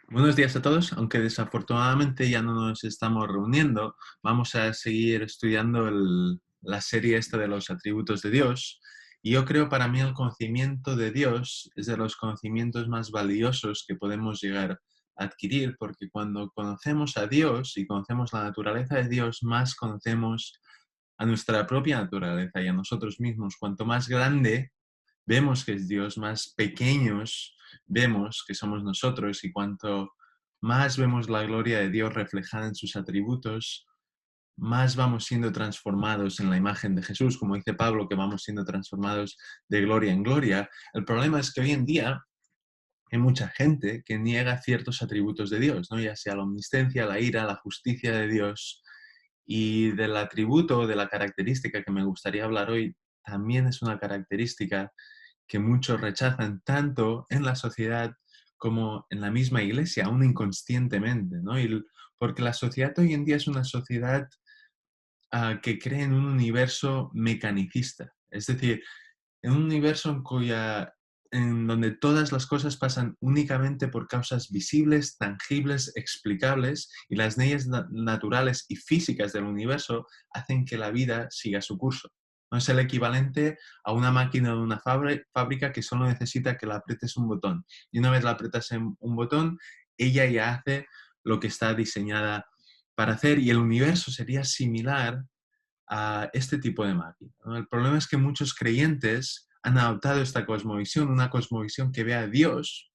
Buenos días a todos, aunque desafortunadamente ya no nos estamos reuniendo, vamos a seguir estudiando la serie esta de los atributos de Dios. Y yo creo para mí el conocimiento de Dios es de los conocimientos más valiosos que podemos llegar a adquirir, porque cuando conocemos a Dios y conocemos la naturaleza de Dios, más conocemos a nuestra propia naturaleza y a nosotros mismos. Cuanto más grande vemos que es Dios, más pequeños vemos que somos nosotros, y cuanto más vemos la gloria de Dios reflejada en sus atributos, más vamos siendo transformados en la imagen de Jesús, como dice Pablo, que vamos siendo transformados de gloria en gloria. El problema es que hoy en día hay mucha gente que niega ciertos atributos de Dios, ¿no? Ya sea la omnisciencia, la ira, la justicia de Dios. Y del atributo, de la característica que me gustaría hablar hoy, también es una característica que muchos rechazan tanto en la sociedad como en la misma iglesia, aún inconscientemente, ¿no? Porque la sociedad hoy en día es una sociedad que cree en un universo mecanicista, es decir, en un universo en donde todas las cosas pasan únicamente por causas visibles, tangibles, explicables, y las leyes naturales y físicas del universo hacen que la vida siga su curso. No es el equivalente a una máquina de una fábrica que solo necesita que la aprietes un botón. Y una vez la aprietas en un botón, ella ya hace lo que está diseñada para hacer, y el universo sería similar a este tipo de máquina, ¿no? El problema es que muchos creyentes han adoptado esta cosmovisión, una cosmovisión que ve a Dios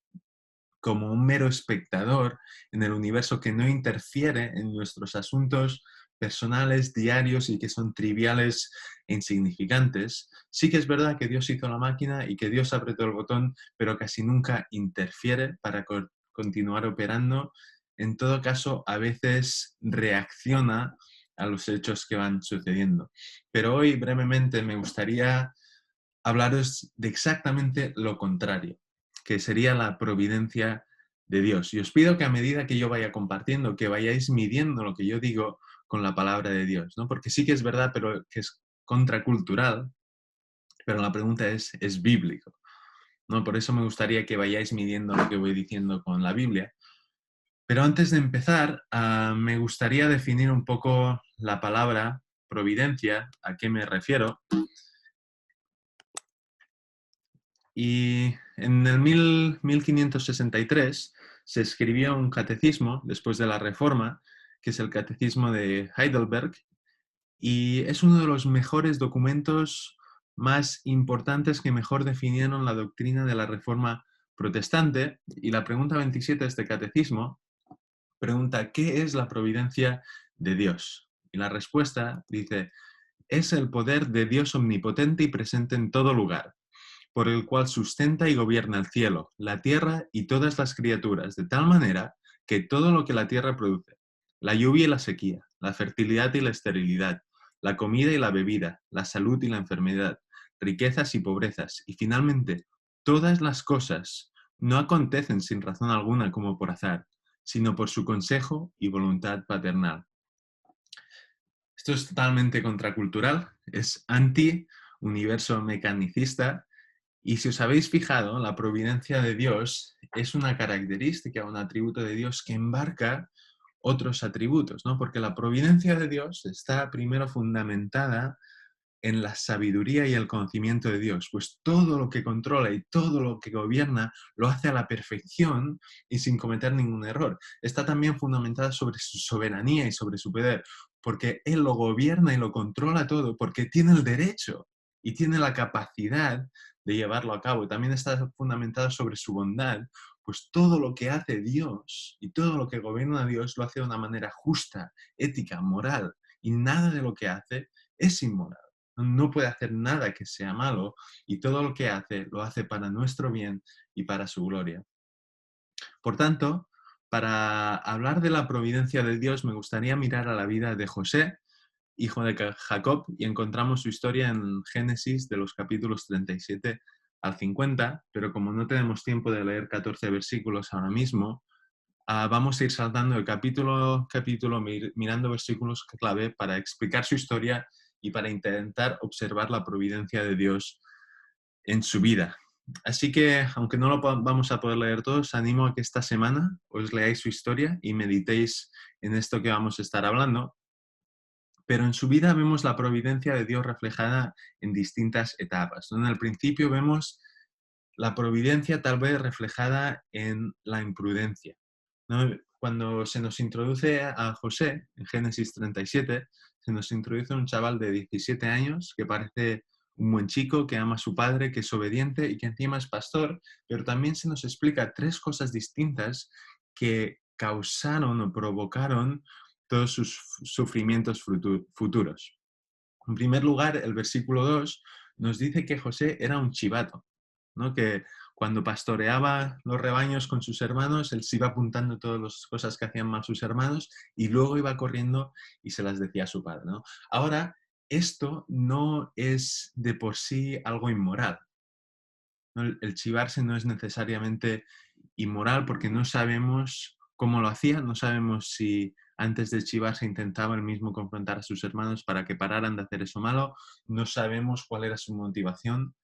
como un mero espectador en el universo que no interfiere en nuestros asuntos personales, diarios, y que son triviales e insignificantes. Sí que es verdad que Dios hizo la máquina y que Dios apretó el botón, pero casi nunca interfiere para continuar operando. En todo caso, a veces reacciona a los hechos que van sucediendo. Pero hoy, brevemente, me gustaría hablaros de exactamente lo contrario, que sería la providencia de Dios. Y os pido que a medida que yo vaya compartiendo, que vayáis midiendo lo que yo digo con la palabra de Dios, ¿no? Porque sí que es verdad, pero que es contracultural, pero la pregunta ¿es bíblico? ¿No? Por eso me gustaría que vayáis midiendo lo que voy diciendo con la Biblia. Pero antes de empezar, me gustaría definir un poco la palabra providencia, a qué me refiero. Y en el 1563 se escribió un catecismo después de la Reforma, que es el Catecismo de Heidelberg, y es uno de los mejores documentos más importantes que mejor definieron la doctrina de la Reforma protestante. Y la pregunta 27 de este catecismo pregunta: ¿qué es la providencia de Dios? Y la respuesta dice: es el poder de Dios omnipotente y presente en todo lugar, por el cual sustenta y gobierna el cielo, la tierra y todas las criaturas, de tal manera que todo lo que la tierra produce, la lluvia y la sequía, la fertilidad y la esterilidad, la comida y la bebida, la salud y la enfermedad, riquezas y pobrezas, y finalmente todas las cosas, no acontecen sin razón alguna como por azar, sino por su consejo y voluntad paternal. Esto es totalmente contracultural, es anti-universo mecanicista. Y si os habéis fijado, la providencia de Dios es una característica, un atributo de Dios que embarca otros atributos, ¿no? Porque la providencia de Dios está primero fundamentada en la sabiduría y el conocimiento de Dios, pues todo lo que controla y todo lo que gobierna lo hace a la perfección y sin cometer ningún error. Está también fundamentada sobre su soberanía y sobre su poder, porque Él lo gobierna y lo controla todo, porque tiene el derecho y tiene la capacidad de llevarlo a cabo. También está fundamentada sobre su bondad, pues todo lo que hace Dios y todo lo que gobierna Dios lo hace de una manera justa, ética, moral, y nada de lo que hace es inmoral. No puede hacer nada que sea malo, y todo lo que hace lo hace para nuestro bien y para su gloria. Por tanto, para hablar de la providencia de Dios, me gustaría mirar a la vida de José, hijo de Jacob, y encontramos su historia en Génesis de los capítulos 37 al 50, pero como no tenemos tiempo de leer 14 versículos ahora mismo, vamos a ir saltando de capítulo a capítulo, mirando versículos clave para explicar su historia y para intentar observar la providencia de Dios en su vida. Así que, aunque no lo vamos a poder leer todos, os animo a que esta semana os leáis su historia y meditéis en esto que vamos a estar hablando. Pero en su vida vemos la providencia de Dios reflejada en distintas etapas, ¿no? En el principio vemos la providencia tal vez reflejada en la imprudencia, ¿no? Cuando se nos introduce a José, en Génesis 37, se nos introduce un chaval de 17 años que parece un buen chico, que ama a su padre, que es obediente y que encima es pastor, pero también se nos explica tres cosas distintas que causaron o provocaron todos sus sufrimientos futuros. En primer lugar, el versículo 2 nos dice que José era un chivato, ¿no? Que cuando pastoreaba los rebaños con sus hermanos, él se iba apuntando todas las cosas que hacían mal sus hermanos y luego iba corriendo y se las decía a su padre, ¿no? Ahora, esto no es de por sí algo inmoral, ¿no? El chivarse no es necesariamente inmoral porque no sabemos cómo lo hacía, no sabemos si antes de chivarse intentaba él mismo confrontar a sus hermanos para que pararan de hacer eso malo, no sabemos cuál era su motivación,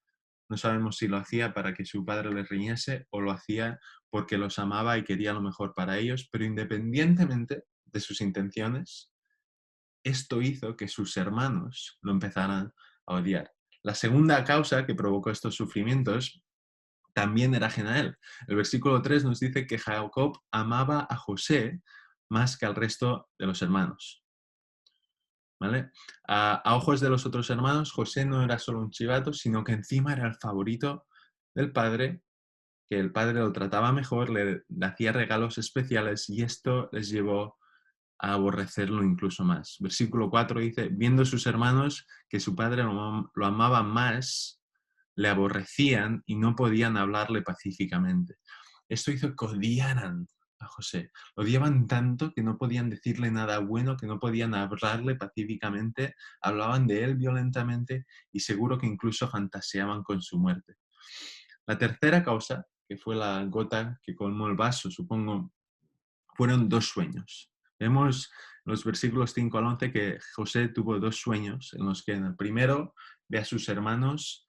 no sabemos si lo hacía para que su padre les riñese o lo hacía porque los amaba y quería lo mejor para ellos, pero independientemente de sus intenciones, esto hizo que sus hermanos lo empezaran a odiar. La segunda causa que provocó estos sufrimientos también era ajena a él. El versículo 3 nos dice que Jacob amaba a José más que al resto de los hermanos. ¿Vale? A ojos de los otros hermanos, José no era solo un chivato, sino que encima era el favorito del padre, que el padre lo trataba mejor, le hacía regalos especiales y esto les llevó a aborrecerlo incluso más. Versículo 4 dice, viendo sus hermanos que su padre lo amaba más, le aborrecían y no podían hablarle pacíficamente. Esto hizo que odiaran a José. Lo odiaban tanto que no podían decirle nada bueno, que no podían hablarle pacíficamente, hablaban de él violentamente y seguro que incluso fantaseaban con su muerte. La tercera causa, que fue la gota que colmó el vaso, supongo, fueron dos sueños. Vemos en los versículos 5 al 11 que José tuvo dos sueños en los que en el primero ve a sus hermanos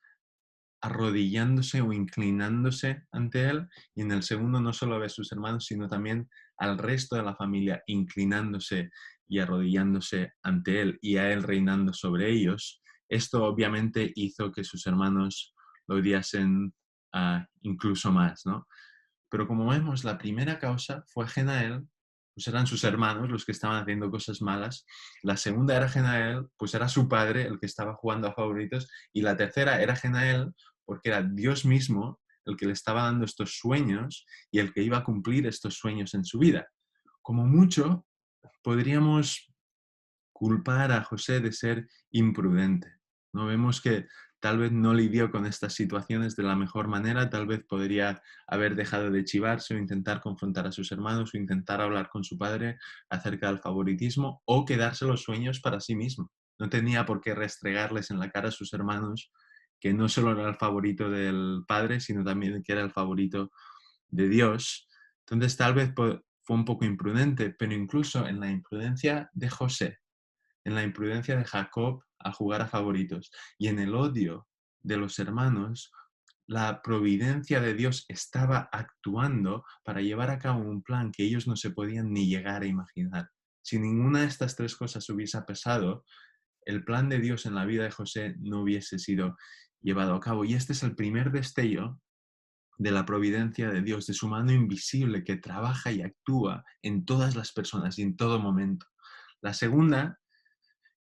arrodillándose o inclinándose ante él, y en el segundo no solo ve a sus hermanos, sino también al resto de la familia inclinándose y arrodillándose ante él y a él reinando sobre ellos. Esto obviamente hizo que sus hermanos lo odiasen incluso más, ¿no? Pero como vemos, la primera causa fue ajena a él, pues eran sus hermanos los que estaban haciendo cosas malas. La segunda era ajena a él, pues era su padre el que estaba jugando a favoritos. Y la tercera era ajena a él, porque era Dios mismo el que le estaba dando estos sueños y el que iba a cumplir estos sueños en su vida. Como mucho, podríamos culpar a José de ser imprudente. ¿No? Vemos que tal vez no lidió con estas situaciones de la mejor manera, tal vez podría haber dejado de chivarse o intentar confrontar a sus hermanos o intentar hablar con su padre acerca del favoritismo o quedarse los sueños para sí mismo. No tenía por qué restregarles en la cara a sus hermanos que no solo era el favorito del padre, sino también que era el favorito de Dios. Entonces tal vez fue un poco imprudente, pero incluso en la imprudencia de José, en la imprudencia de Jacob a jugar a favoritos y en el odio de los hermanos, la providencia de Dios estaba actuando para llevar a cabo un plan que ellos no se podían ni llegar a imaginar. Si ninguna de estas tres cosas hubiese pasado, el plan de Dios en la vida de José no hubiese sido llevado a cabo. Y este es el primer destello de la providencia de Dios, de su mano invisible que trabaja y actúa en todas las personas y en todo momento. La segunda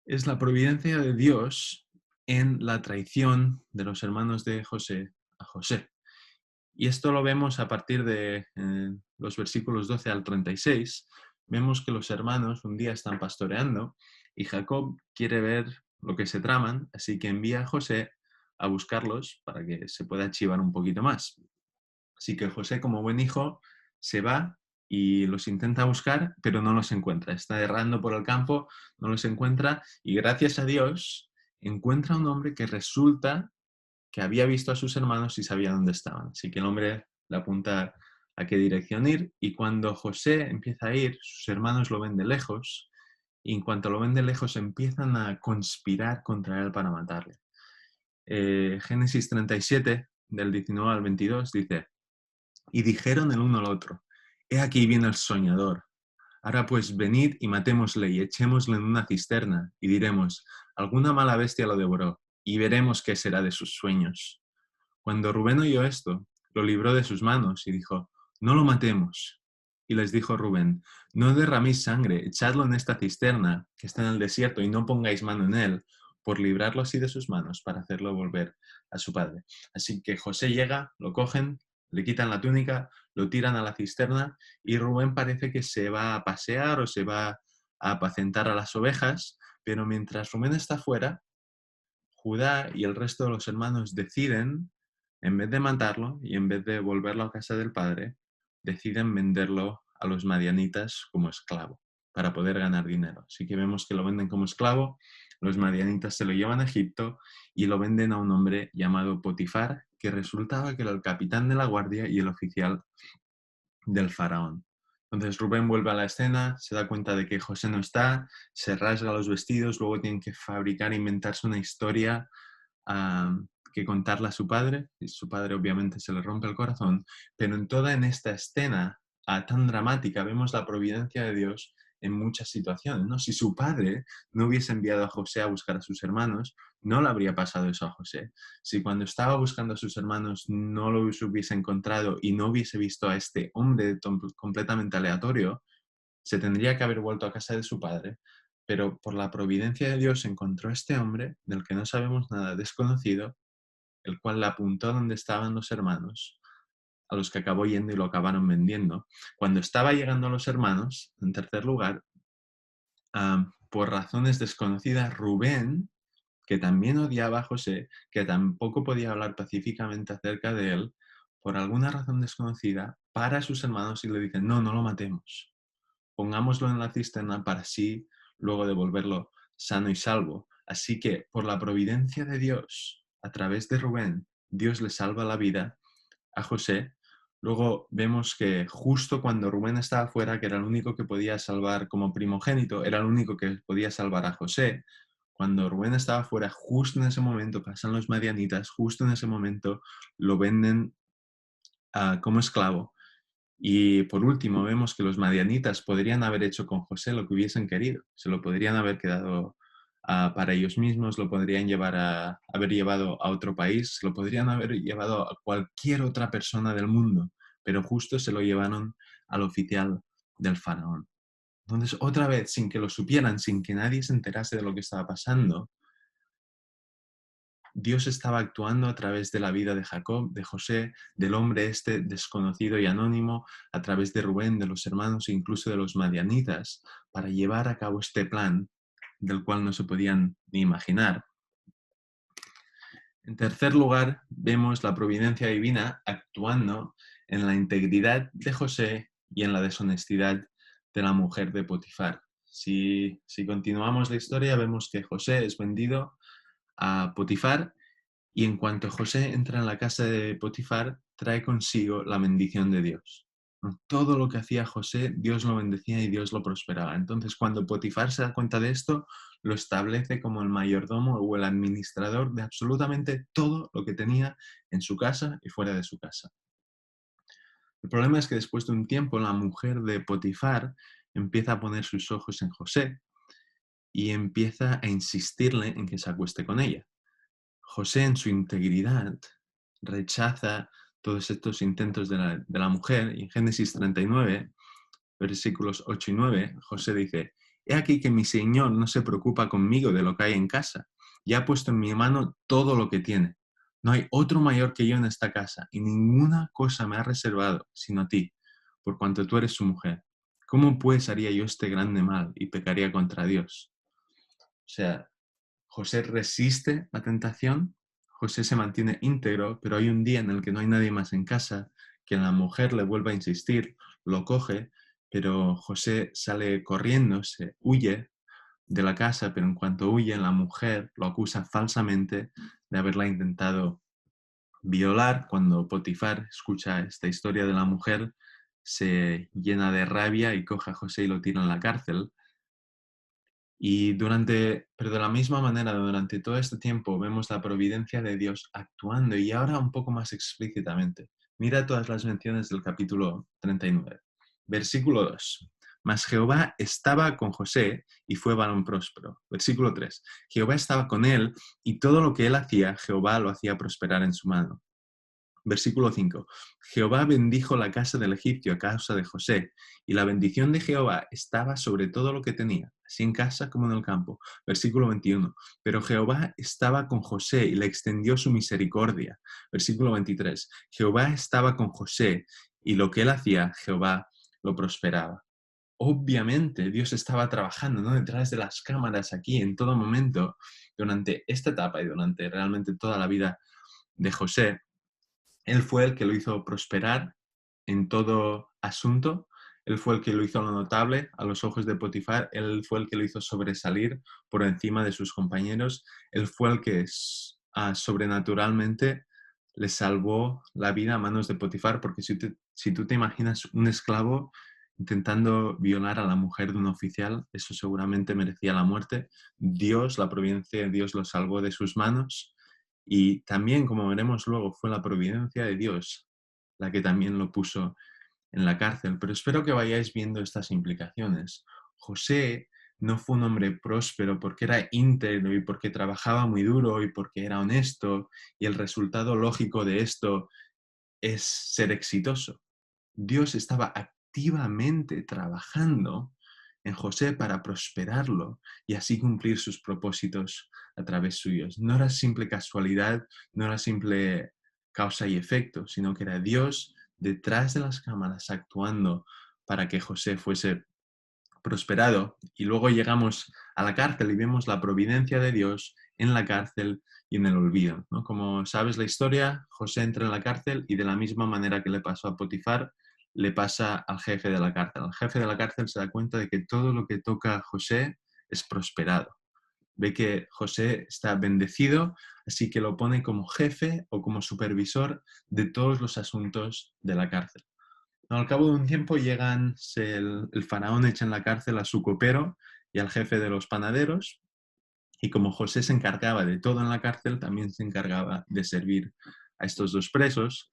es la providencia de Dios en la traición de los hermanos de José a José. Y esto lo vemos a partir de los versículos 12 al 36. Vemos que los hermanos un día están pastoreando y Jacob quiere ver lo que se traman, así que envía a José a buscarlos para que se pueda chivar un poquito más. Así que José, como buen hijo, se va y los intenta buscar, pero no los encuentra. Está errando por el campo, no los encuentra y gracias a Dios encuentra un hombre que resulta que había visto a sus hermanos y sabía dónde estaban. Así que el hombre le apunta a qué dirección ir y cuando José empieza a ir, sus hermanos lo ven de lejos y en cuanto lo ven de lejos empiezan a conspirar contra él para matarle. Génesis 37 del 19 al 22, dice: y dijeron el uno al otro: he aquí viene el soñador. Ahora pues venid y matémosle y echémosle en una cisterna, y diremos: alguna mala bestia lo devoró, y veremos qué será de sus sueños. Cuando Rubén oyó esto, lo libró de sus manos y dijo: no lo matemos. Y les dijo Rubén: no derraméis sangre, echadlo en esta cisterna que está en el desierto, y no pongáis mano en él, por librarlo así de sus manos, para hacerlo volver a su padre. Así que José llega, lo cogen, le quitan la túnica, lo tiran a la cisterna, y Rubén parece que se va a pasear o se va a apacentar a las ovejas, pero mientras Rubén está fuera, Judá y el resto de los hermanos deciden, en vez de matarlo y en vez de volverlo a casa del padre, deciden venderlo a los madianitas como esclavo para poder ganar dinero. Así que vemos que lo venden como esclavo, los madianitas se lo llevan a Egipto y lo venden a un hombre llamado Potifar, que resultaba que era el capitán de la guardia y el oficial del faraón. Entonces Rubén vuelve a la escena, se da cuenta de que José no está, se rasga los vestidos, luego tienen que fabricar e inventarse una historia que contarle a su padre, y su padre obviamente se le rompe el corazón, pero en esta escena tan dramática vemos la providencia de Dios en muchas situaciones, ¿no? Si su padre no hubiese enviado a José a buscar a sus hermanos, no le habría pasado eso a José. Si cuando estaba buscando a sus hermanos no los hubiese encontrado y no hubiese visto a este hombre completamente aleatorio, se tendría que haber vuelto a casa de su padre, pero por la providencia de Dios encontró a este hombre del que no sabemos nada, desconocido, el cual le apuntó a donde estaban los hermanos, a los que acabó yendo y lo acabaron vendiendo. Cuando estaba llegando a los hermanos, en tercer lugar, por razones desconocidas, Rubén, que también odiaba a José, que tampoco podía hablar pacíficamente acerca de él, por alguna razón desconocida, para a sus hermanos y le dicen: no, no lo matemos, pongámoslo en la cisterna para así luego devolverlo sano y salvo. Así que por la providencia de Dios, a través de Rubén, Dios le salva la vida a José. Luego vemos que justo cuando Rubén estaba fuera, que era el único que podía salvar como primogénito, era el único que podía salvar a José. Cuando Rubén estaba fuera, justo en ese momento pasan los madianitas, justo en ese momento lo venden como esclavo. Y por último, vemos que los madianitas podrían haber hecho con José lo que hubiesen querido. Se lo podrían haber quedado para ellos mismos, lo podrían haber llevado a otro país, lo podrían haber llevado a cualquier otra persona del mundo, pero justo se lo llevaron al oficial del faraón. Entonces, otra vez, sin que lo supieran, sin que nadie se enterase de lo que estaba pasando, Dios estaba actuando a través de la vida de Jacob, de José, del hombre este desconocido y anónimo, a través de Rubén, de los hermanos e incluso de los madianitas, para llevar a cabo este plan del cual no se podían ni imaginar. En tercer lugar, vemos la providencia divina actuando en la integridad de José y en la deshonestidad de la mujer de Potifar. Si continuamos la historia, vemos que José es vendido a Potifar. Y en cuanto José entra en la casa de Potifar, trae consigo la bendición de Dios. Todo lo que hacía José, Dios lo bendecía y Dios lo prosperaba. Entonces, cuando Potifar se da cuenta de esto, lo establece como el mayordomo o el administrador de absolutamente todo lo que tenía en su casa y fuera de su casa. El problema es que después de un tiempo, la mujer de Potifar empieza a poner sus ojos en José y empieza a insistirle en que se acueste con ella. José, en su integridad, rechaza todos estos intentos de la mujer, y en Génesis 39, versículos 8 y 9, José dice: he aquí que mi Señor no se preocupa conmigo de lo que hay en casa, y ha puesto en mi mano todo lo que tiene. No hay otro mayor que yo en esta casa, y ninguna cosa me ha reservado sino a ti, por cuanto tú eres su mujer. ¿Cómo pues haría yo este grande mal y pecaría contra Dios? O sea, José resiste la tentación, José se mantiene íntegro, pero hay un día en el que no hay nadie más en casa, que la mujer le vuelve a insistir, lo coge, pero José sale corriendo, se huye de la casa, pero en cuanto huye, la mujer lo acusa falsamente de haberla intentado violar. Cuando Potifar escucha esta historia de la mujer, se llena de rabia y coge a José y lo tira en la cárcel. Pero de la misma manera, durante todo este tiempo vemos la providencia de Dios actuando y ahora un poco más explícitamente. Mira todas las menciones del capítulo 39. Versículo 2. Mas Jehová estaba con José y fue varón próspero. Versículo 3. Jehová estaba con él y todo lo que él hacía, Jehová lo hacía prosperar en su mano. Versículo 5. Jehová bendijo la casa del egipcio a causa de José, y la bendición de Jehová estaba sobre todo lo que tenía, así en casa como en el campo. Versículo 21. Pero Jehová estaba con José y le extendió su misericordia. Versículo 23. Jehová estaba con José y lo que él hacía, Jehová lo prosperaba. Obviamente Dios estaba trabajando, ¿no?, detrás de las cámaras aquí en todo momento durante esta etapa y durante realmente toda la vida de José. Él fue el que lo hizo prosperar en todo asunto. Él fue el que lo hizo lo notable a los ojos de Potifar. Él fue el que lo hizo sobresalir por encima de sus compañeros. Él fue el que sobrenaturalmente le salvó la vida a manos de Potifar, porque si tú te imaginas un esclavo intentando violar a la mujer de un oficial, eso seguramente merecía la muerte. Dios, la providencia de Dios, lo salvó de sus manos. Y también, como veremos luego, fue la providencia de Dios la que también lo puso en la cárcel. Pero espero que vayáis viendo estas implicaciones. José no fue un hombre próspero porque era íntegro y porque trabajaba muy duro y porque era honesto, y el resultado lógico de esto es ser exitoso. Dios estaba activamente trabajando en José para prosperarlo y así cumplir sus propósitos a través suyos. No era simple casualidad, no era simple causa y efecto, sino que era Dios detrás de las cámaras actuando para que José fuese prosperado. Y luego llegamos a la cárcel y vemos la providencia de Dios en la cárcel y en el olvido, ¿no? Como sabes la historia, José entra en la cárcel y de la misma manera que le pasó a Potifar, le pasa al jefe de la cárcel. El jefe de la cárcel se da cuenta de que todo lo que toca a José es prosperado. Ve que José está bendecido, así que lo pone como jefe o como supervisor de todos los asuntos de la cárcel. Al cabo de un tiempo el faraón echa en la cárcel a su copero y al jefe de los panaderos, y como José se encargaba de todo en la cárcel, también se encargaba de servir a estos dos presos.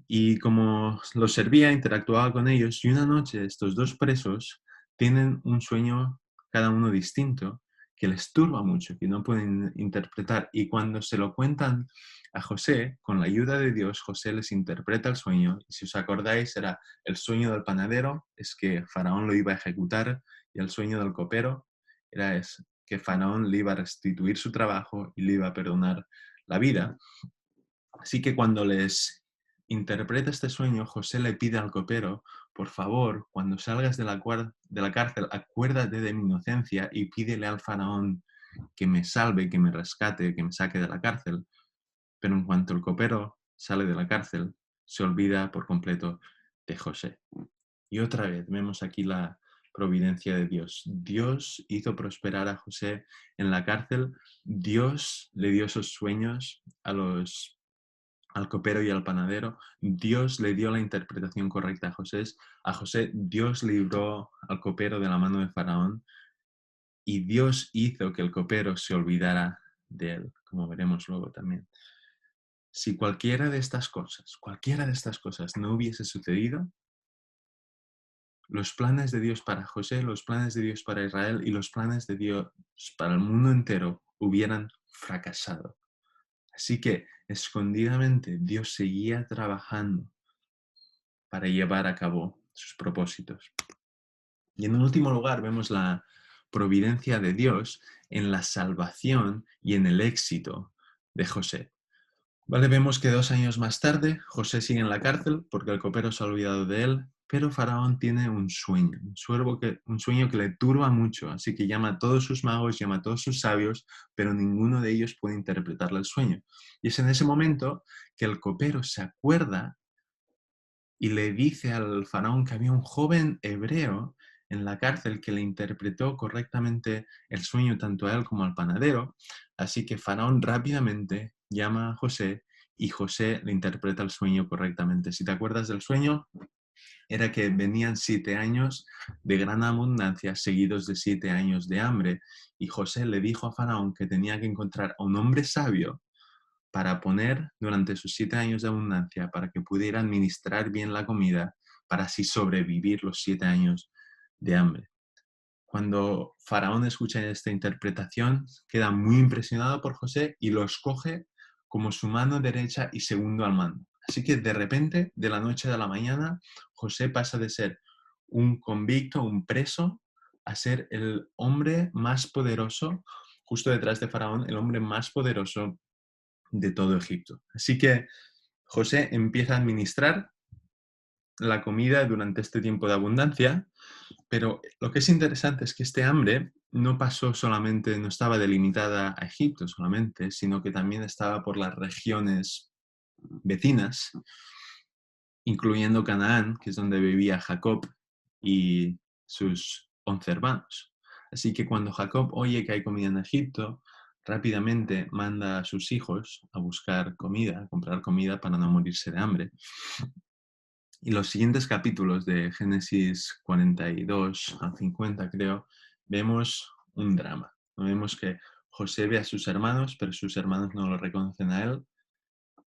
Y como los servía, interactuaba con ellos, y una noche estos dos presos tienen un sueño cada uno distinto que les turba mucho, que no pueden interpretar, y cuando se lo cuentan a José, con la ayuda de Dios, José les interpreta el sueño, y si os acordáis, era el sueño del panadero, es que Faraón lo iba a ejecutar, y el sueño del copero era que Faraón le iba a restituir su trabajo y le iba a perdonar la vida. Así que cuando les interpreta este sueño, José le pide al copero: por favor, cuando salgas de la cárcel, acuérdate de mi inocencia y pídele al faraón que me salve, que me rescate, que me saque de la cárcel. Pero en cuanto el copero sale de la cárcel, se olvida por completo de José. Y otra vez vemos aquí la providencia de Dios. Dios hizo prosperar a José en la cárcel. Dios le dio esos sueños al copero y al panadero. Dios le dio la interpretación correcta a José. Dios libró al copero de la mano de Faraón, y Dios hizo que el copero se olvidara de él, como veremos luego también. Si cualquiera de estas cosas no hubiese sucedido, los planes de Dios para José, los planes de Dios para Israel y los planes de Dios para el mundo entero hubieran fracasado. Así que escondidamente Dios seguía trabajando para llevar a cabo sus propósitos. Y en último lugar vemos la providencia de Dios en la salvación y en el éxito de José. Vale, vemos que 2 años más tarde José sigue en la cárcel porque el copero se ha olvidado de él, pero Faraón tiene un sueño, un sueño que le turba mucho, así que llama a todos sus magos, llama a todos sus sabios, pero ninguno de ellos puede interpretarle el sueño. Y es en ese momento que el copero se acuerda y le dice al faraón que había un joven hebreo en la cárcel que le interpretó correctamente el sueño tanto a él como al panadero. Así que Faraón rápidamente llama a José y José le interpreta el sueño correctamente. Si te acuerdas del sueño, era que venían 7 años de gran abundancia seguidos de 7 años de hambre. Y José le dijo a Faraón que tenía que encontrar a un hombre sabio para poner durante sus 7 años de abundancia, para que pudiera administrar bien la comida, para así sobrevivir los 7 años de hambre. Cuando Faraón escucha esta interpretación, queda muy impresionado por José y lo escoge como su mano derecha y segundo al mando. Así que de repente, de la noche a la mañana, José pasa de ser un convicto, un preso, a ser el hombre más poderoso, justo detrás de Faraón, el hombre más poderoso de todo Egipto. Así que José empieza a administrar la comida durante este tiempo de abundancia, pero lo que es interesante es que este hambre no pasó solamente, no estaba delimitada a Egipto solamente, sino que también estaba por las regiones vecinas, incluyendo Canaán, que es donde vivía Jacob y sus 11 hermanos. Así que cuando Jacob oye que hay comida en Egipto, rápidamente manda a sus hijos a buscar comida, a comprar comida para no morirse de hambre. Y los siguientes capítulos de Génesis 42 a 50, creo, vemos un drama. Vemos que José ve a sus hermanos, pero sus hermanos no lo reconocen a él.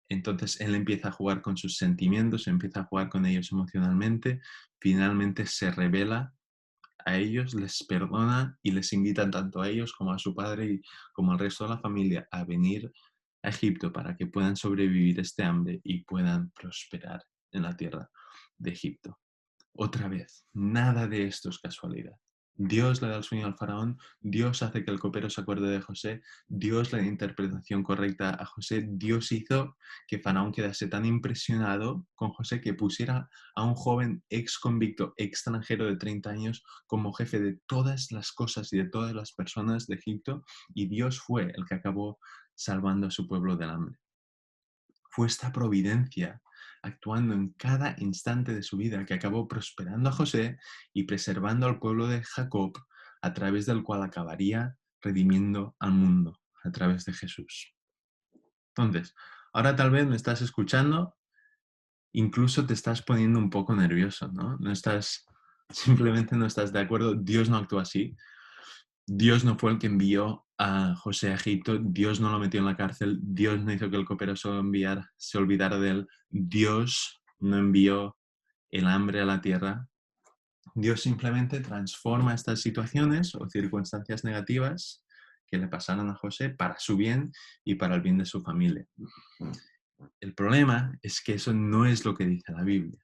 Entonces él empieza a jugar con sus sentimientos, empieza a jugar con ellos emocionalmente. Finalmente se revela a ellos, les perdona y les invita tanto a ellos como a su padre y como al resto de la familia a venir a Egipto para que puedan sobrevivir este hambre y puedan prosperar en la tierra de Egipto. Otra vez, nada de esto es casualidad. Dios le da el sueño al faraón, Dios hace que el copero se acuerde de José, Dios le da interpretación correcta a José, Dios hizo que Faraón quedase tan impresionado con José que pusiera a un joven ex convicto extranjero de 30 años como jefe de todas las cosas y de todas las personas de Egipto, y Dios fue el que acabó salvando a su pueblo del hambre. Fue esta providencia actuando en cada instante de su vida que acabó prosperando a José y preservando al pueblo de Jacob, a través del cual acabaría redimiendo al mundo a través de Jesús. Entonces, ahora tal vez me estás escuchando, incluso te estás poniendo un poco nervioso, ¿no? Simplemente no estás de acuerdo, Dios no actúa así. Dios no fue el que envió a José a Egipto, Dios no lo metió en la cárcel, Dios no hizo que el copero se olvidara de él, Dios no envió el hambre a la tierra. Dios simplemente transforma estas situaciones o circunstancias negativas que le pasaron a José para su bien y para el bien de su familia. El problema es que eso no es lo que dice la Biblia.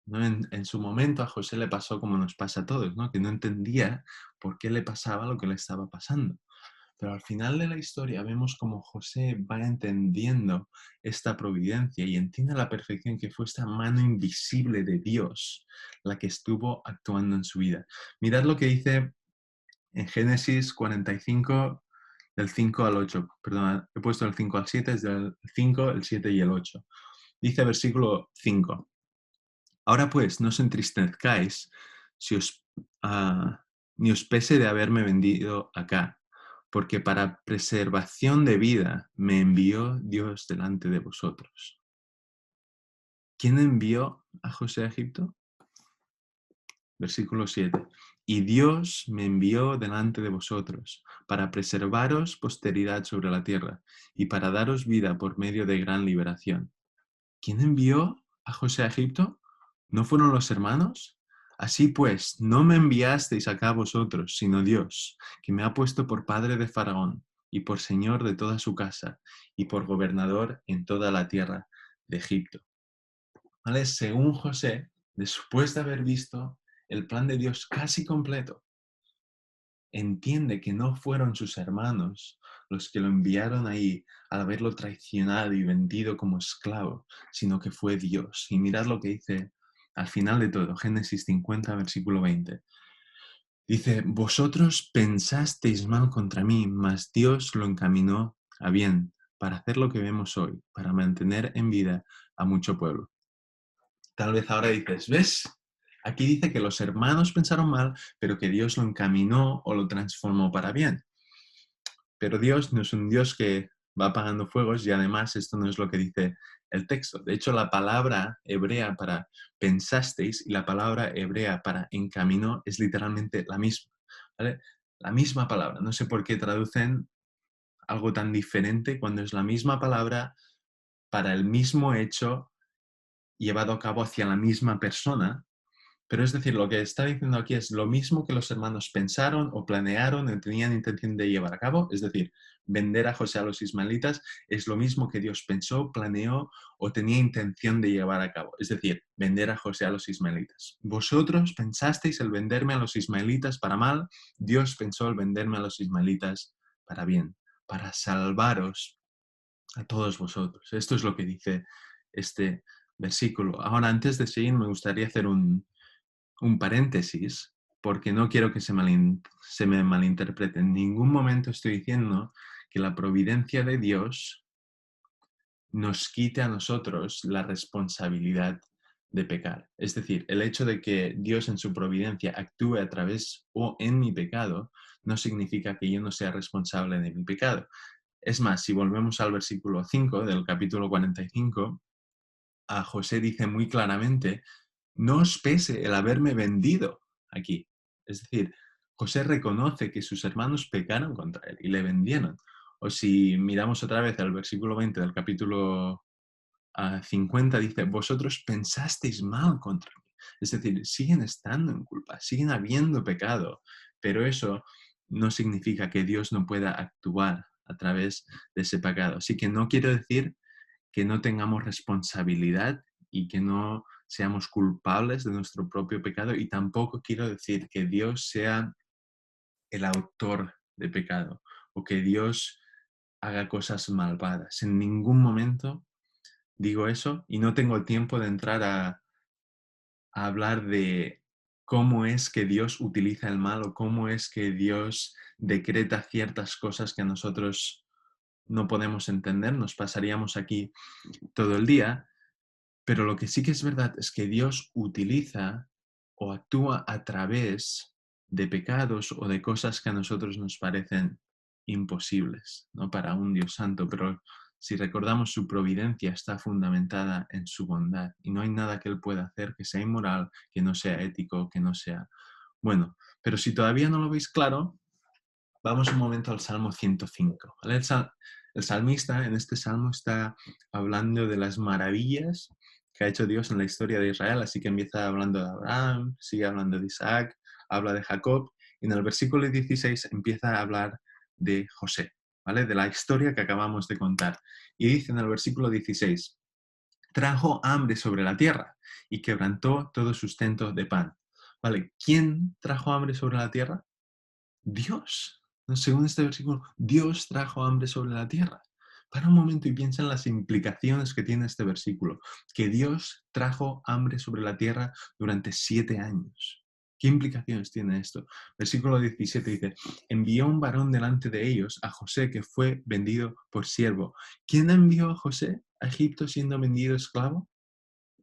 ¿No? En su momento a José le pasó como nos pasa a todos, ¿no? Que no entendía por qué le pasaba lo que le estaba pasando. Pero al final de la historia vemos como José va entendiendo esta providencia y entiende a la perfección que fue esta mano invisible de Dios la que estuvo actuando en su vida. Mirad lo que dice en Génesis 45, del 5 al 8. Perdón, he puesto el 5 al 7, es del 5, el 7 y el 8. Dice versículo 5. Ahora pues, no os entristezcáis si ni os pese de haberme vendido acá, porque para preservación de vida me envió Dios delante de vosotros. ¿Quién envió a José a Egipto? Versículo 7. Y Dios me envió delante de vosotros para preservaros posteridad sobre la tierra y para daros vida por medio de gran liberación. ¿Quién envió a José a Egipto? ¿No fueron los hermanos? Así pues, no me enviasteis acá vosotros, sino Dios, que me ha puesto por padre de Faraón, y por señor de toda su casa, y por gobernador en toda la tierra de Egipto. ¿Vale? Según José, después de haber visto el plan de Dios casi completo, entiende que no fueron sus hermanos los que lo enviaron ahí al haberlo traicionado y vendido como esclavo, sino que fue Dios. Y mirad lo que dice al final de todo, Génesis 50, versículo 20. Dice, vosotros pensasteis mal contra mí, mas Dios lo encaminó a bien para hacer lo que vemos hoy, para mantener en vida a mucho pueblo. Tal vez ahora dices, ¿ves? Aquí dice que los hermanos pensaron mal, pero que Dios lo encaminó o lo transformó para bien. Pero Dios no es un Dios que va apagando fuegos y además esto no es lo que dice el texto. De hecho, la palabra hebrea para pensasteis y la palabra hebrea para encaminó es literalmente la misma, ¿vale? La misma palabra. No sé por qué traducen algo tan diferente cuando es la misma palabra para el mismo hecho llevado a cabo hacia la misma persona. Pero es decir, lo que está diciendo aquí es lo mismo que los hermanos pensaron o planearon o tenían intención de llevar a cabo. Es decir, vender a José a los ismaelitas es lo mismo que Dios pensó, planeó o tenía intención de llevar a cabo. Es decir, vender a José a los ismaelitas. Vosotros pensasteis el venderme a los ismaelitas para mal, Dios pensó el venderme a los ismaelitas para bien, para salvaros a todos vosotros. Esto es lo que dice este versículo. Ahora, antes de seguir, me gustaría hacer un paréntesis, porque no quiero que se me malinterprete. En ningún momento estoy diciendo que la providencia de Dios nos quite a nosotros la responsabilidad de pecar. Es decir, el hecho de que Dios en su providencia actúe a través o en mi pecado no significa que yo no sea responsable de mi pecado. Es más, si volvemos al versículo 5 del capítulo 45, a José dice muy claramente, no os pese el haberme vendido aquí. Es decir, José reconoce que sus hermanos pecaron contra él y le vendieron. O si miramos otra vez al versículo 20 del capítulo 50, dice, vosotros pensasteis mal contra mí. Es decir, siguen estando en culpa, siguen habiendo pecado, pero eso no significa que Dios no pueda actuar a través de ese pecado. Así que no quiero decir que no tengamos responsabilidad y que no seamos culpables de nuestro propio pecado y tampoco quiero decir que Dios sea el autor de pecado o que Dios haga cosas malvadas. En ningún momento digo eso y no tengo tiempo de entrar a hablar de cómo es que Dios utiliza el mal o cómo es que Dios decreta ciertas cosas que nosotros no podemos entender. Nos pasaríamos aquí todo el día. Pero lo que sí que es verdad es que Dios utiliza o actúa a través de pecados o de cosas que a nosotros nos parecen imposibles, ¿no? Para un Dios santo. Pero si recordamos, su providencia está fundamentada en su bondad y no hay nada que Él pueda hacer que sea inmoral, que no sea ético, que no sea bueno. Pero si todavía no lo veis claro, vamos un momento al Salmo 105. ¿Vale? El salmista en este salmo está hablando de las maravillas que ha hecho Dios en la historia de Israel, así que empieza hablando de Abraham, sigue hablando de Isaac, habla de Jacob, y en el versículo 16 empieza a hablar de José, ¿vale? De la historia que acabamos de contar. Y dice en el versículo 16, trajo hambre sobre la tierra y quebrantó todo sustento de pan. ¿Vale? ¿Quién trajo hambre sobre la tierra? Dios. ¿No? Según este versículo, Dios trajo hambre sobre la tierra. Para un momento y piensa en las implicaciones que tiene este versículo. Que Dios trajo hambre sobre la tierra durante 7 años. ¿Qué implicaciones tiene esto? Versículo 17 dice, envió un varón delante de ellos, a José, que fue vendido por siervo. ¿Quién envió a José a Egipto siendo vendido esclavo?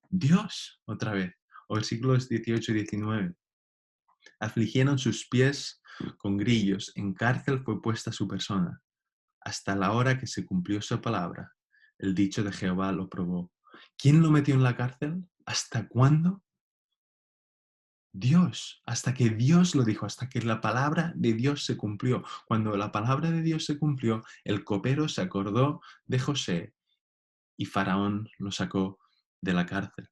Dios, otra vez. O versículos 18 y 19. Afligieron sus pies con grillos, en cárcel fue puesta su persona. Hasta la hora que se cumplió su palabra, el dicho de Jehová lo probó. ¿Quién lo metió en la cárcel? ¿Hasta cuándo? Dios, hasta que Dios lo dijo, hasta que la palabra de Dios se cumplió. Cuando la palabra de Dios se cumplió, el copero se acordó de José y Faraón lo sacó de la cárcel.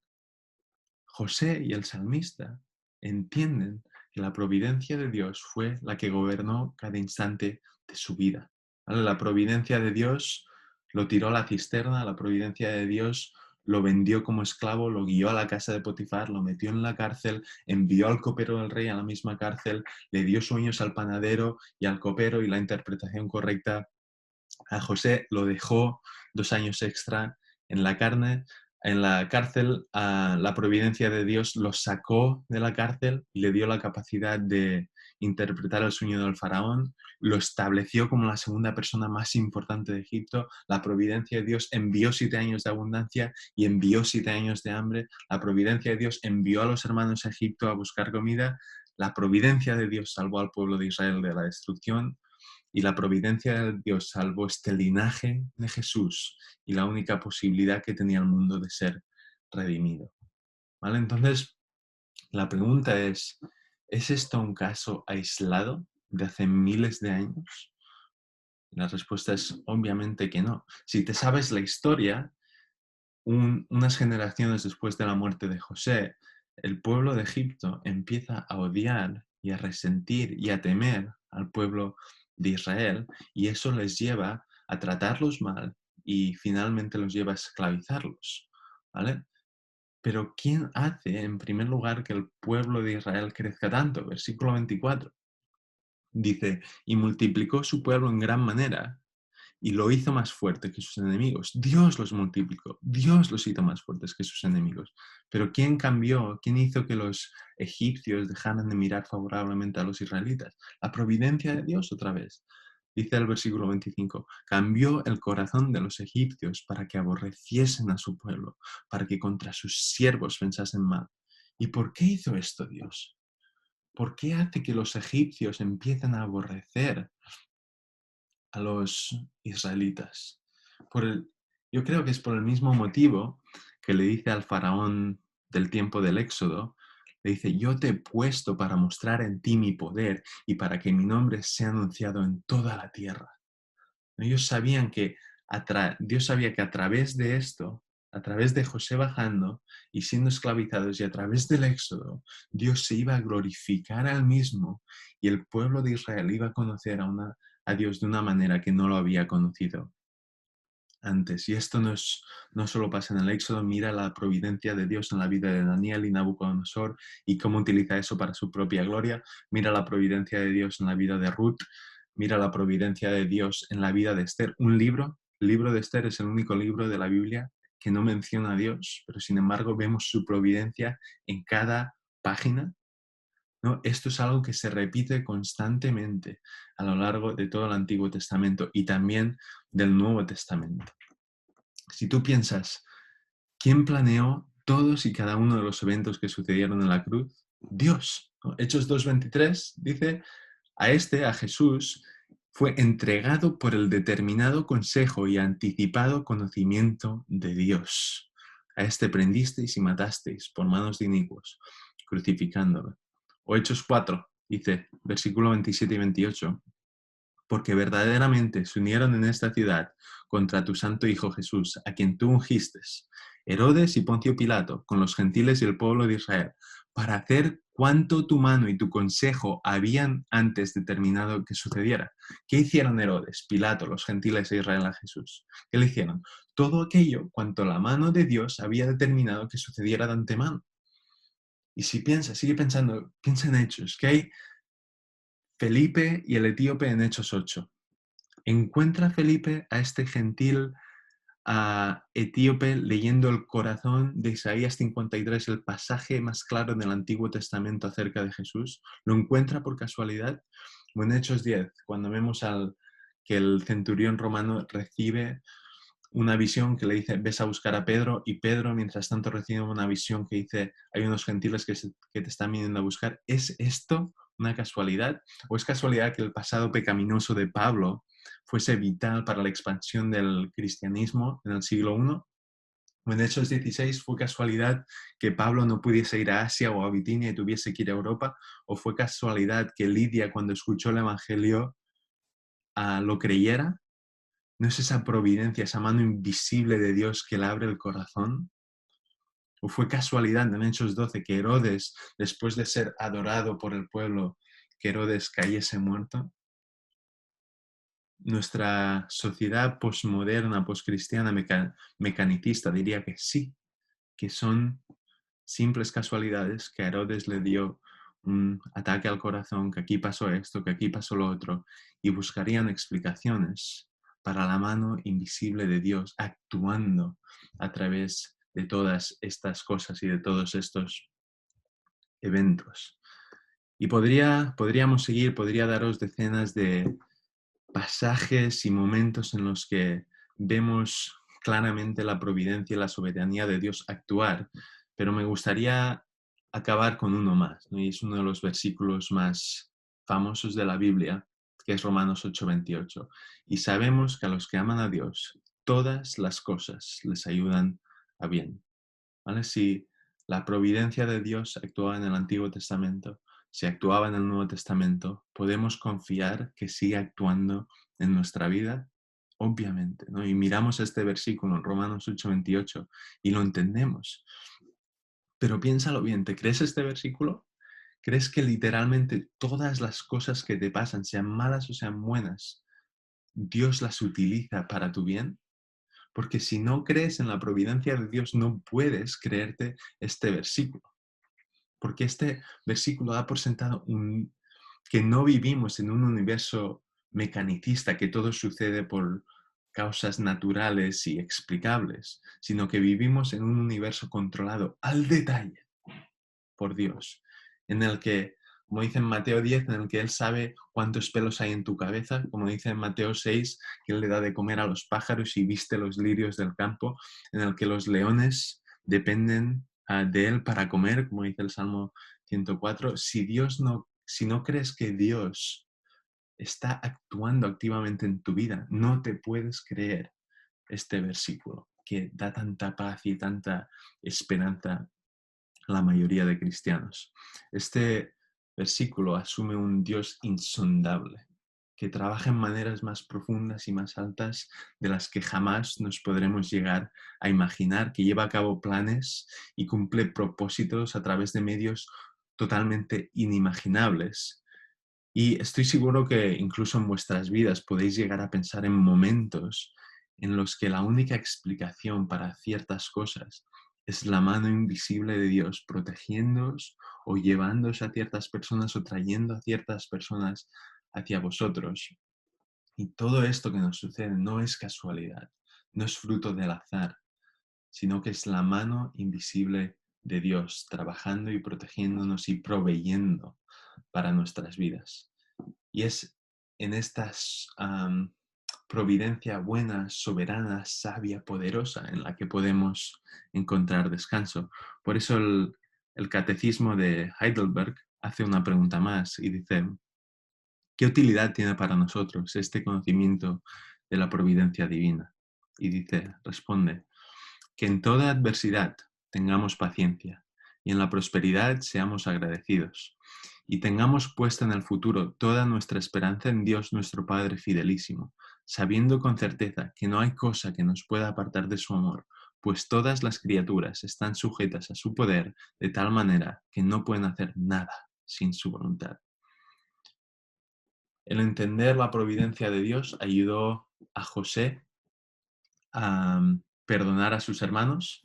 José y el salmista entienden que la providencia de Dios fue la que gobernó cada instante de su vida. ¿Vale? La providencia de Dios lo tiró a la cisterna, la providencia de Dios lo vendió como esclavo, lo guió a la casa de Potifar, lo metió en la cárcel, envió al copero del rey a la misma cárcel, le dio sueños al panadero y al copero y la interpretación correcta a José lo dejó 2 años extra en la cárcel, la providencia de Dios lo sacó de la cárcel y le dio la capacidad de interpretar el sueño del faraón, lo estableció como la segunda persona más importante de Egipto, la providencia de Dios envió 7 años de abundancia y envió 7 años de hambre, la providencia de Dios envió a los hermanos a Egipto a buscar comida, la providencia de Dios salvó al pueblo de Israel de la destrucción, y la providencia de Dios salvó este linaje de Jesús y la única posibilidad que tenía el mundo de ser redimido. ¿Vale? Entonces, la pregunta ¿es esto un caso aislado de hace miles de años? La respuesta es obviamente que no. Si te sabes la historia, unas generaciones después de la muerte de José, el pueblo de Egipto empieza a odiar y a resentir y a temer al pueblo de Israel, y eso les lleva a tratarlos mal y finalmente los lleva a esclavizarlos, ¿vale? Pero ¿quién hace, en primer lugar, que el pueblo de Israel crezca tanto? Versículo 24 dice, y multiplicó su pueblo en gran manera y lo hizo más fuerte que sus enemigos. Dios los multiplicó, Dios los hizo más fuertes que sus enemigos. Pero ¿quién cambió? ¿Quién hizo que los egipcios dejaran de mirar favorablemente a los israelitas? La providencia de Dios otra vez. Dice el versículo 25, cambió el corazón de los egipcios para que aborreciesen a su pueblo, para que contra sus siervos pensasen mal. ¿Y por qué hizo esto Dios? ¿Por qué hace que los egipcios empiecen a aborrecer a los israelitas? Yo creo que es por el mismo motivo que le dice al faraón del tiempo del Éxodo, le dice, yo te he puesto para mostrar en ti mi poder y para que mi nombre sea anunciado en toda la tierra. Ellos sabían que Dios sabía que a través de esto, a través de José bajando y siendo esclavizados y a través del Éxodo, Dios se iba a glorificar al mismo y el pueblo de Israel iba a conocer a Dios de una manera que no lo había conocido antes. Y esto no solo pasa en el Éxodo, mira la providencia de Dios en la vida de Daniel y Nabucodonosor y cómo utiliza eso para su propia gloria. Mira la providencia de Dios en la vida de Ruth. Mira la providencia de Dios en la vida de Esther. El libro de Esther es el único libro de la Biblia que no menciona a Dios, pero sin embargo vemos su providencia en cada página, ¿no? Esto es algo que se repite constantemente a lo largo de todo el Antiguo Testamento y también del Nuevo Testamento. Si tú piensas, ¿quién planeó todos y cada uno de los eventos que sucedieron en la cruz? Dios, ¿no? Hechos 2:23 dice, a Jesús, fue entregado por el determinado consejo y anticipado conocimiento de Dios. A este prendisteis y matasteis por manos de inicuos, crucificándolo. O Hechos 4, dice, versículo 27 y 28, porque verdaderamente se unieron en esta ciudad contra tu santo Hijo Jesús, a quien tú ungiste, Herodes y Poncio Pilato, con los gentiles y el pueblo de Israel, para hacer cuanto tu mano y tu consejo habían antes determinado que sucediera. ¿Qué hicieron Herodes, Pilato, los gentiles e Israel a Jesús? ¿Qué le hicieron? Todo aquello cuanto la mano de Dios había determinado que sucediera de antemano. Y si sigue pensando, piensa en Hechos, que hay Felipe y el etíope en Hechos 8. Encuentra Felipe a este gentil etíope leyendo el corazón de Isaías 53, el pasaje más claro en el Antiguo Testamento acerca de Jesús. ¿Lo encuentra por casualidad? O en Hechos 10, cuando vemos que el centurión romano recibe una visión que le dice, ves a buscar a Pedro, y Pedro, mientras tanto, recibe una visión que dice, hay unos gentiles que te están viniendo a buscar. ¿Es esto una casualidad? ¿O es casualidad que el pasado pecaminoso de Pablo fuese vital para la expansión del cristianismo en el siglo I? ¿O en Hechos 16 fue casualidad que Pablo no pudiese ir a Asia o a Bitinia y tuviese que ir a Europa? ¿O fue casualidad que Lidia, cuando escuchó el Evangelio, lo creyera? ¿No es esa providencia, esa mano invisible de Dios que le abre el corazón? ¿O fue casualidad en Hechos 12 que Herodes, después de ser adorado por el pueblo, que Herodes cayese muerto? Nuestra sociedad posmoderna, poscristiana, mecanicista diría que sí, que son simples casualidades, que a Herodes le dio un ataque al corazón, que aquí pasó esto, que aquí pasó lo otro, y buscarían explicaciones para la mano invisible de Dios actuando a través de todas estas cosas y de todos estos eventos. Y podríamos seguir, podría daros decenas de pasajes y momentos en los que vemos claramente la providencia y la soberanía de Dios actuar, pero me gustaría acabar con uno más, ¿no? Y es uno de los versículos más famosos de la Biblia, que es Romanos 8:28. Y sabemos que a los que aman a Dios, todas las cosas les ayudan a bien. ¿Vale? Si la providencia de Dios actuaba en el Antiguo Testamento, si actuaba en el Nuevo Testamento, podemos confiar que sigue actuando en nuestra vida, obviamente, ¿no? Y miramos este versículo en Romanos 8:28 y lo entendemos. Pero piénsalo bien, ¿te crees este versículo? ¿Crees que literalmente todas las cosas que te pasan, sean malas o sean buenas, Dios las utiliza para tu bien? Porque si no crees en la providencia de Dios, no puedes creerte este versículo. Porque este versículo da por sentado que no vivimos en un universo mecanicista, que todo sucede por causas naturales y explicables, sino que vivimos en un universo controlado al detalle por Dios, en el que, como dice en Mateo 10, en el que Él sabe cuántos pelos hay en tu cabeza, como dice en Mateo 6, que Él le da de comer a los pájaros y viste los lirios del campo, en el que los leones dependen de Él para comer, como dice el Salmo 104. Si no crees que Dios está actuando activamente en tu vida, no te puedes creer este versículo que da tanta paz y tanta esperanza la mayoría de cristianos. Este versículo asume un Dios insondable, que trabaja en maneras más profundas y más altas de las que jamás nos podremos llegar a imaginar, que lleva a cabo planes y cumple propósitos a través de medios totalmente inimaginables. Y estoy seguro que incluso en vuestras vidas podéis llegar a pensar en momentos en los que la única explicación para ciertas cosas es la mano invisible de Dios protegiéndoos o llevándoos a ciertas personas o trayendo a ciertas personas hacia vosotros. Y todo esto que nos sucede no es casualidad, no es fruto del azar, sino que es la mano invisible de Dios trabajando y protegiéndonos y proveyendo para nuestras vidas. Y es en esta providencia buena, soberana, sabia, poderosa, en la que podemos encontrar descanso. Por eso el catecismo de Heidelberg hace una pregunta más y dice, ¿qué utilidad tiene para nosotros este conocimiento de la providencia divina? Y dice, responde, que en toda adversidad tengamos paciencia y en la prosperidad seamos agradecidos y tengamos puesta en el futuro toda nuestra esperanza en Dios nuestro Padre fidelísimo, sabiendo con certeza que no hay cosa que nos pueda apartar de su amor, pues todas las criaturas están sujetas a su poder de tal manera que no pueden hacer nada sin su voluntad. El entender la providencia de Dios ayudó a José a perdonar a sus hermanos.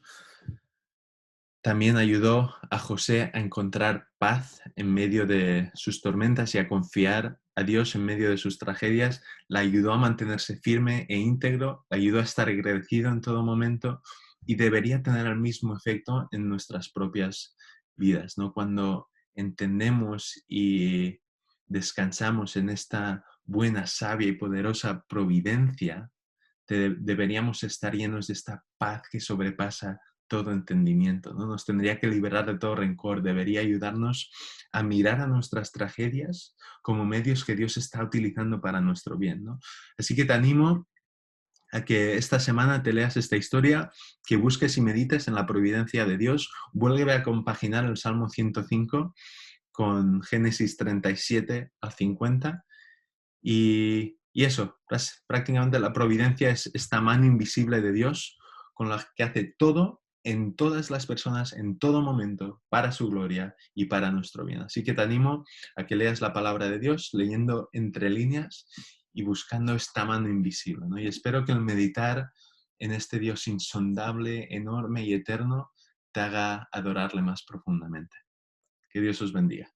También ayudó a José a encontrar paz en medio de sus tormentas y a confiar a Dios en medio de sus tragedias. Le ayudó a mantenerse firme e íntegro, le ayudó a estar agradecido en todo momento y debería tener el mismo efecto en nuestras propias vidas, ¿no? Cuando entendemos y descansamos en esta buena, sabia y poderosa providencia, deberíamos estar llenos de esta paz que sobrepasa todo entendimiento, ¿no? Nos tendría que liberar de todo rencor, debería ayudarnos a mirar a nuestras tragedias como medios que Dios está utilizando para nuestro bien, ¿no? Así que te animo a que esta semana te leas esta historia, que busques y medites en la providencia de Dios, vuelve a compaginar el Salmo 105 con Génesis 37 al 50 y eso, prácticamente la providencia es esta mano invisible de Dios con la que hace todo en todas las personas, en todo momento, para su gloria y para nuestro bien. Así que te animo a que leas la palabra de Dios leyendo entre líneas y buscando esta mano invisible, ¿no? Y espero que el meditar en este Dios insondable, enorme y eterno te haga adorarle más profundamente. Que Dios os bendiga.